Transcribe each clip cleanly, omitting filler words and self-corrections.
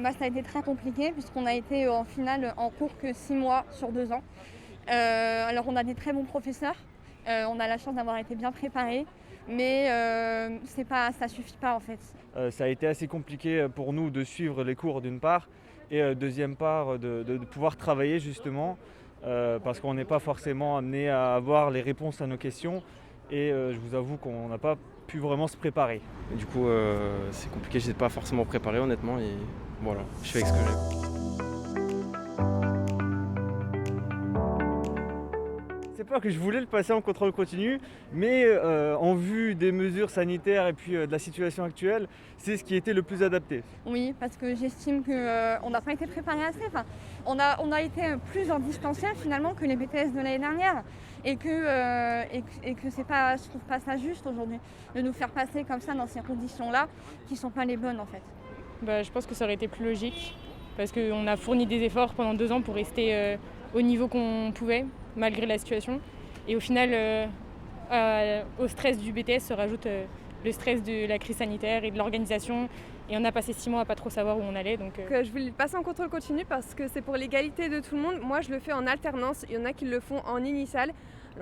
Ça a été très compliqué puisqu'on a été en finale en cours que 6 mois sur 2 ans. Alors on a des très bons professeurs, on a la chance d'avoir été bien préparés, mais ça suffit pas en fait. Ça a été assez compliqué pour nous de suivre les cours d'une part et deuxième part de pouvoir travailler justement parce qu'on n'est pas forcément amené à avoir les réponses à nos questions et je vous avoue qu'on n'a pas pu vraiment se préparer. Et du coup c'est compliqué, je n'étais pas forcément préparé honnêtement et voilà, je fais avec ce que j'ai. C'est pas que je voulais le passer en contrôle continu, mais en vue des mesures sanitaires et puis de la situation actuelle, c'est ce qui était le plus adapté. Oui, parce que j'estime qu'on n'a pas été préparé assez. Enfin, on a été plus en distanciel finalement que les BTS de l'année dernière et que c'est pas, je trouve pas ça juste aujourd'hui de nous faire passer comme ça dans ces conditions-là qui sont pas les bonnes en fait. Je pense que ça aurait été plus logique parce qu'on a fourni des efforts pendant 2 ans pour rester au niveau qu'on pouvait malgré la situation. Et au final, au stress du BTS se rajoute le stress de la crise sanitaire et de l'organisation. Et on a passé 6 mois à pas trop savoir où on allait. Je voulais le passer en contrôle continu parce que c'est pour l'égalité de tout le monde. Moi, je le fais en alternance. Il y en a qui le font en initiale.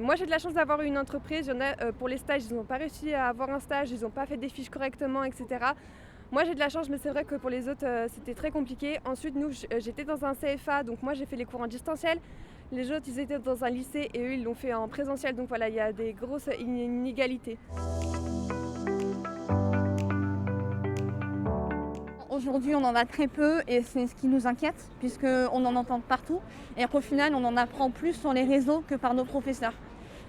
Moi, j'ai de la chance d'avoir une entreprise. Il y en a pour les stages, ils n'ont pas réussi à avoir un stage, ils n'ont pas fait des fiches correctement, etc. Moi, j'ai de la chance, mais c'est vrai que pour les autres, c'était très compliqué. Ensuite, nous, j'étais dans un CFA, donc moi, j'ai fait les cours en distanciel. Les autres, ils étaient dans un lycée et eux, ils l'ont fait en présentiel. Donc voilà, il y a des grosses inégalités. Aujourd'hui, on en a très peu et c'est ce qui nous inquiète puisqu'on en entend partout et qu'au final, on en apprend plus sur les réseaux que par nos professeurs.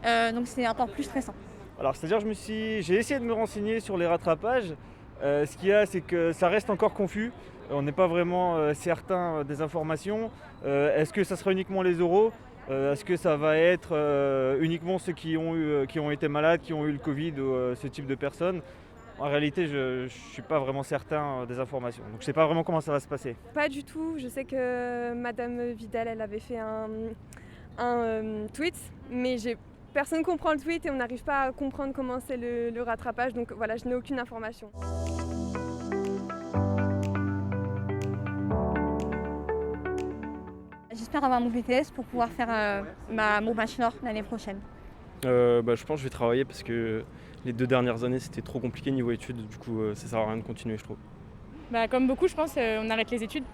Donc c'est encore plus stressant. Alors c'est-à-dire j'ai essayé de me renseigner sur les rattrapages. Ce qu'il y a, c'est que ça reste encore confus. On n'est pas vraiment certain des informations. Est-ce que ça sera uniquement les oraux ? Est-ce que ça va être uniquement ceux qui ont été malades, qui ont eu le Covid ou ce type de personnes ? En réalité, je ne suis pas vraiment certain des informations. Donc je ne sais pas vraiment comment ça va se passer. Pas du tout. Je sais que Madame Vidal, elle avait fait un tweet, mais personne ne comprend le tweet et on n'arrive pas à comprendre comment c'est le rattrapage. Donc voilà, je n'ai aucune information. J'espère avoir mon BTS pour pouvoir faire mon bachelor l'année prochaine. Je pense que je vais travailler parce que les 2 dernières années c'était trop compliqué niveau études, du coup ça sert à rien de continuer je trouve. Comme beaucoup je pense, on arrête les études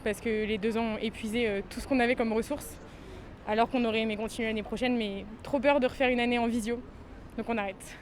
parce que les 2 ans ont épuisé tout ce qu'on avait comme ressources alors qu'on aurait aimé continuer l'année prochaine mais trop peur de refaire une année en visio, donc on arrête.